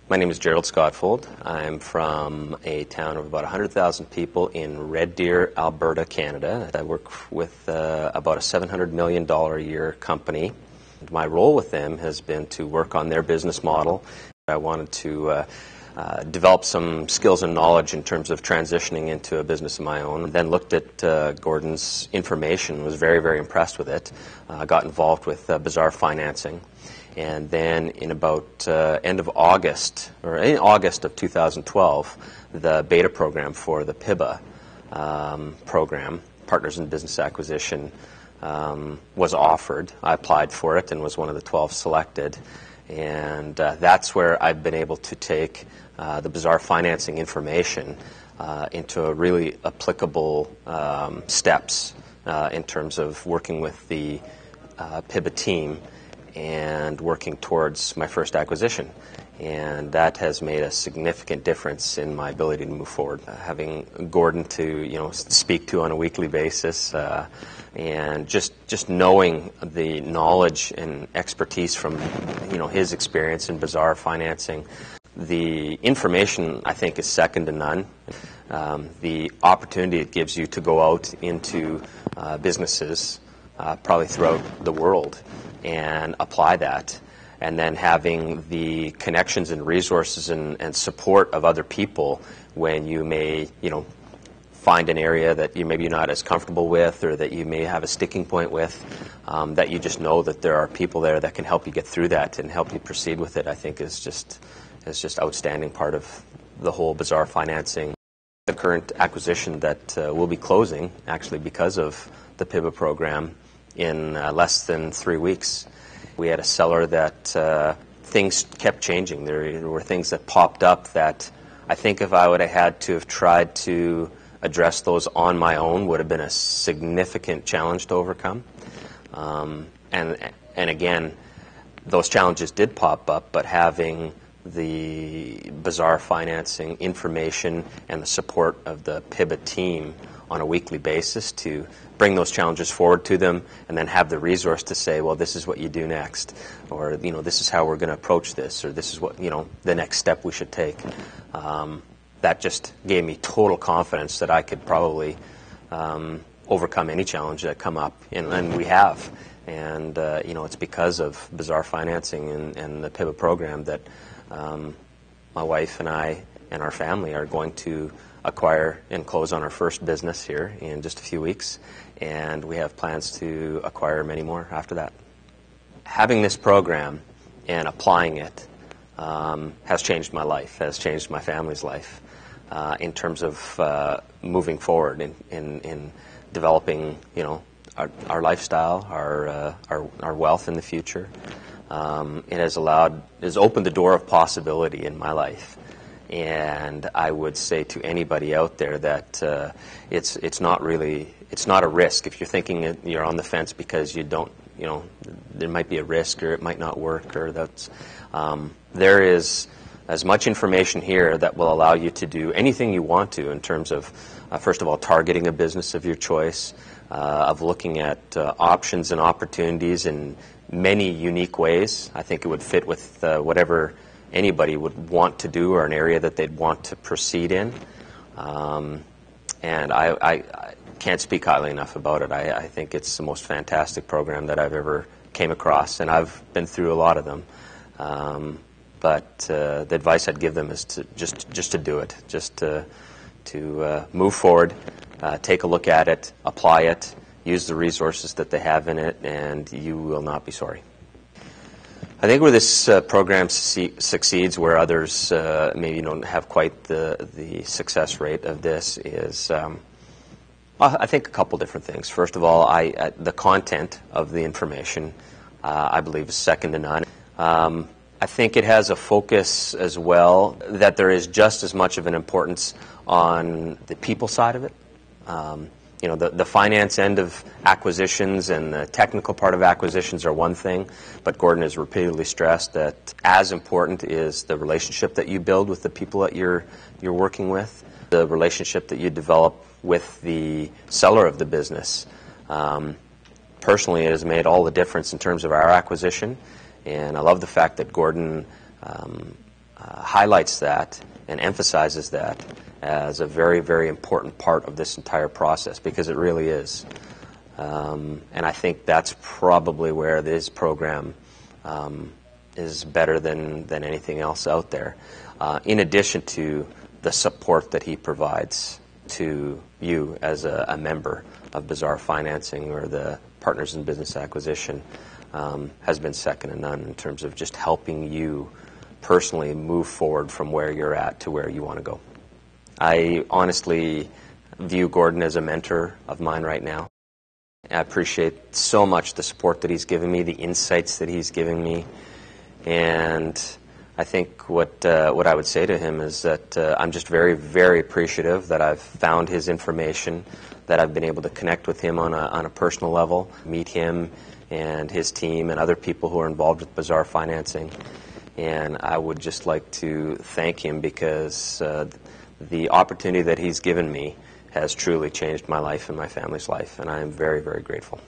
My name is Gerald Scottfold. I'm from a town of about 100,000 people in Red Deer, Alberta, Canada. I work with about a $700 million a year company. My role with them has been to work on their business model. I wanted to develop some skills and knowledge in terms of transitioning into a business of my own. Then looked at Gordon's information, was very, very impressed with it. Got involved with Bazaar Financing. And then in about end of August, or in August of 2012, the beta program for the PIBA program, Partners in Business Acquisition, was offered. I applied for it and was one of the 12 selected. And that's where I've been able to take the Bazaar Financing information into a really applicable steps in terms of working with the PIBA team and working towards my first acquisition. And that has made a significant difference in my ability to move forward. Having Gordon to speak to on a weekly basis, and just knowing the knowledge and expertise from his experience in Bazaar Financing, the information I think is second to none. The opportunity it gives you to go out into businesses probably throughout the world and apply that, and then having the connections and resources and support of other people when you may find an area that you maybe not as comfortable with, or that you may have a sticking point with, that you just know that there are people there that can help you get through that and help you proceed with it. I think is just outstanding part of the whole Bazaar Financing. The current acquisition that will be closing actually because of the PIBA program in less than 3 weeks. We had a seller that things kept changing. There were things that popped up that I think if I would have had to have tried to address those on my own would have been a significant challenge to overcome. And again, those challenges did pop up, but having the Bazaar Financing information and the support of the PIBA team on a weekly basis to bring those challenges forward to them, and then have the resource to say, well, this is what you do next, or this is how we're going to approach this, or this is what the next step we should take. That just gave me total confidence that I could probably overcome any challenge that come up, and we have. And it's because of Bazaar Financing and the PIBA program that my wife and I and our family are going to acquire and close on our first business here in just a few weeks, and we have plans to acquire many more after that. Having this program and applying it has changed my life, has changed my family's life in terms of moving forward in developing our lifestyle, our wealth in the future. It has opened the door of possibility in my life. And I would say to anybody out there that it's not a risk. If you're thinking you're on the fence because you don't, there might be a risk, or it might not work, or there is as much information here that will allow you to do anything you want to in terms of, first of all, targeting a business of your choice, of looking at options and opportunities in many unique ways. I think it would fit with whatever anybody would want to do, or an area that they'd want to proceed in. And I can't speak highly enough about it. I think it's the most fantastic program that I've ever came across, and I've been through a lot of them. But the advice I'd give them is to just to do it, just to move forward, take a look at it, apply it, use the resources that they have in it, and you will not be sorry. I think where this program succeeds, where others maybe don't have quite the success rate of this, is I think a couple different things. First of all, the content of the information I believe is second to none. I think it has a focus as well that there is just as much of an importance on the people side of it. The finance end of acquisitions and the technical part of acquisitions are one thing, but Gordon has repeatedly stressed that as important is the relationship that you build with the people that you're working with, the relationship that you develop with the seller of the business. Personally, it has made all the difference in terms of our acquisition, and I love the fact that Gordon highlights that and emphasizes that as a very, very important part of this entire process, because it really is. And I think that's probably where this program is better than anything else out there, in addition to the support that he provides to you as a member of Bazaar Financing or the Partners in Business Acquisition. Has been second to none in terms of just helping you personally move forward from where you're at to where you want to go. I honestly view Gordon as a mentor of mine right now. I appreciate so much the support that he's given me, the insights that he's given me, and I think what I would say to him is that I'm just very, very appreciative that I've found his information, that I've been able to connect with him on a personal level, meet him and his team and other people who are involved with Bazaar Financing. And I would just like to thank him because the opportunity that he's given me has truly changed my life and my family's life, and I am very, very grateful.